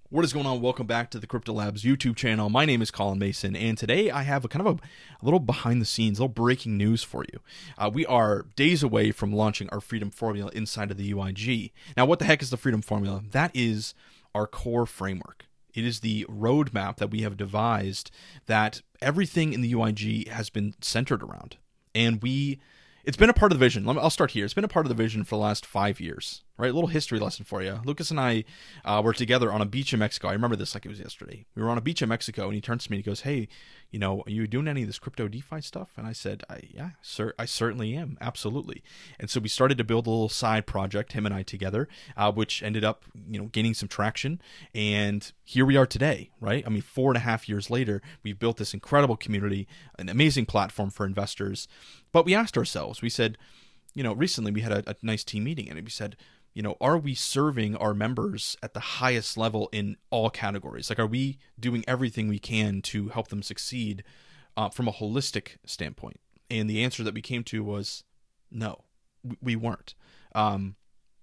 What is going on? Welcome back to the Crypto Labs YouTube channel. My name is Colin Mason, and today I have a little behind the scenes, a little breaking news for you. We are days away from launching our Freedom Formula inside of the UIG. Now, what the heck is the Freedom Formula? That is our core framework. It is the roadmap that we have devised that everything in the UIG has been centered around. And it's been a part of the vision. I'll start here. It's been a part of the vision for the last 5 years, right? A little history lesson for you. Lucas and I were together on a beach in Mexico. I remember this like it was yesterday. We were on a beach in Mexico, and he turns to me and he goes, "Hey, are you doing any of this crypto DeFi stuff?" And I said, "Yeah, sir, I certainly am. Absolutely." And so we started to build a little side project, him and I together, which ended up, gaining some traction. And here we are today, right? I mean, 4.5 years later, we've built this incredible community, an amazing platform for investors. But we asked ourselves, we said, recently we had a nice team meeting, and we said, are we serving our members at the highest level in all categories? Like, are we doing everything we can to help them succeed from a holistic standpoint? And the answer that we came to was no, we weren't.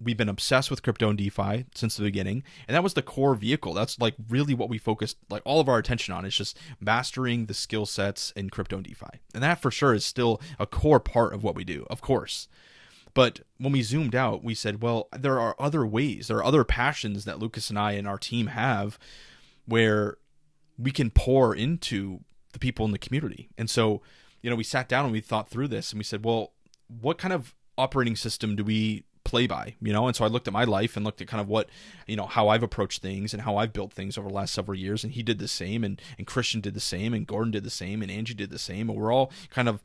We've been obsessed with crypto and DeFi since the beginning, and that was the core vehicle. That's like really what we focused like all of our attention on, is just mastering the skill sets in crypto and DeFi. And that for sure is still a core part of what we do, of course. But when we zoomed out, we said, well, there are other ways, there are other passions that Lucas and I and our team have where we can pour into the people in the community. And so, we sat down and we thought through this, and we said, well, what kind of operating system do we play by? And so I looked at my life and looked at kind of what, how I've approached things and how I've built things over the last several years. And he did the same, and Christian did the same, and Gordon did the same, and Angie did the same. And we're all kind of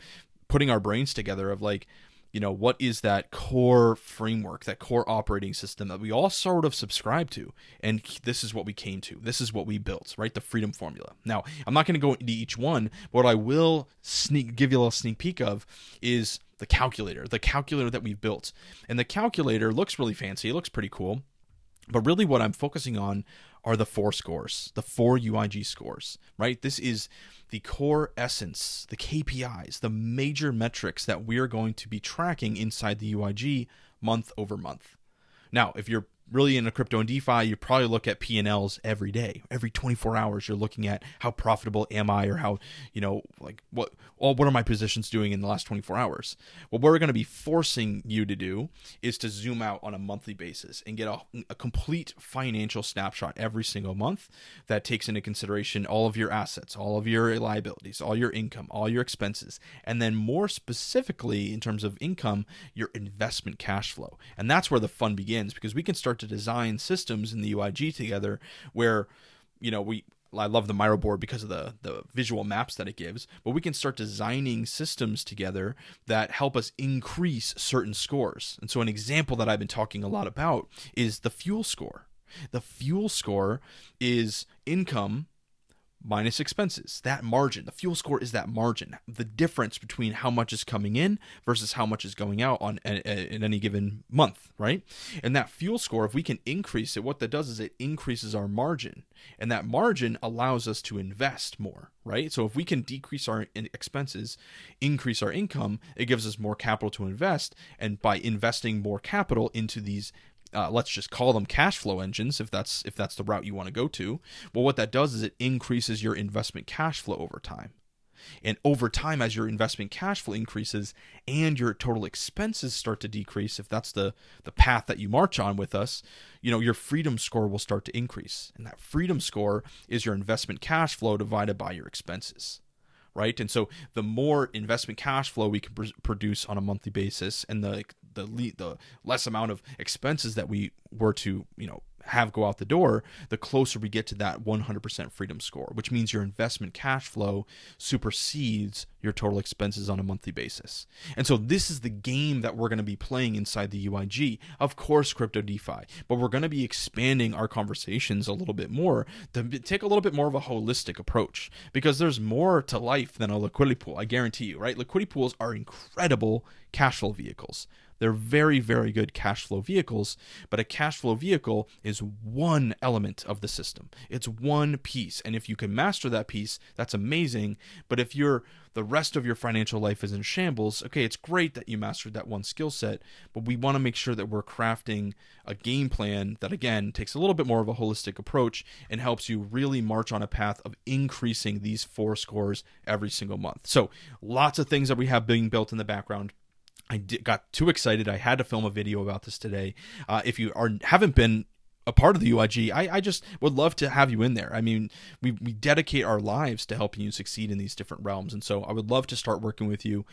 putting our brains together of like, what is that core framework, that core operating system that we all sort of subscribe to? And this is what we came to. This is what we built, right? The Freedom Formula. Now, I'm not going to go into each one, but what I will give you a little sneak peek of is the calculator that we've built. And the calculator looks really fancy. It looks pretty cool. But really what I'm focusing on are the 4 scores, the 4 UIG scores, right? This is the core essence, the KPIs, the major metrics that we're going to be tracking inside the UIG month over month. Now, if you're really into crypto and DeFi, you probably look at P&Ls every day. Every 24 hours, you're looking at how profitable am I, or how, what are my positions doing in the last 24 hours? What we're going to be forcing you to do is to zoom out on a monthly basis and get a complete financial snapshot every single month that takes into consideration all of your assets, all of your liabilities, all your income, all your expenses, and then more specifically in terms of income, your investment cash flow. And that's where the fun begins, because we can start to design systems in the UIG together where, I love the Miro board because of the visual maps that it gives, but we can start designing systems together that help us increase certain scores. And so an example that I've been talking a lot about is the fuel score. The fuel score is income minus expenses, that margin. The fuel score is that margin, the difference between how much is coming in versus how much is going out in any given month, right? And that fuel score, if we can increase it, what that does is it increases our margin, and that margin allows us to invest more, right? So if we can decrease our expenses, increase our income, it gives us more capital to invest, and by investing more capital into these let's just call them cash flow engines, if that's the route you want to go to. Well, what that does is it increases your investment cash flow over time. And over time, as your investment cash flow increases and your total expenses start to decrease, if that's the path that you march on with us, your freedom score will start to increase. And that freedom score is your investment cash flow divided by your expenses. Right? And so the more investment cash flow we can produce on a monthly basis, and the less amount of expenses that we were to, have go out the door, the closer we get to that 100% freedom score, which means your investment cash flow supersedes your total expenses on a monthly basis. And so this is the game that we're going to be playing inside the UIG. Of course, crypto DeFi, but we're going to be expanding our conversations a little bit more to take a little bit more of a holistic approach, because there's more to life than a liquidity pool. I guarantee you, right? Liquidity pools are incredible cash flow vehicles. They're very, very good cash flow vehicles, but a cash flow vehicle is one element of the system. It's one piece. And if you can master that piece, that's amazing. But if the rest of your financial life is in shambles, okay, it's great that you mastered that one skill set, but we want to make sure that we're crafting a game plan that, again, takes a little bit more of a holistic approach and helps you really march on a path of increasing these 4 scores every single month. So lots of things that we have being built in the background. Got too excited. I had to film a video about this today. If you haven't been a part of the UIG, I just would love to have you in there. I mean, we dedicate our lives to helping you succeed in these different realms. And so I would love to start working with you.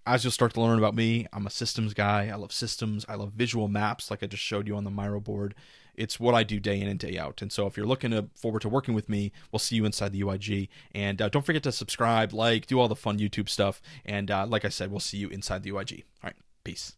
As you'll start to learn about me, I'm a systems guy. I love systems. I love visual maps like I just showed you on the Miro board. It's what I do day in and day out. And so if you're looking forward to working with me, we'll see you inside the UIG. And don't forget to subscribe, like, do all the fun YouTube stuff. And like I said, we'll see you inside the UIG. All right, peace.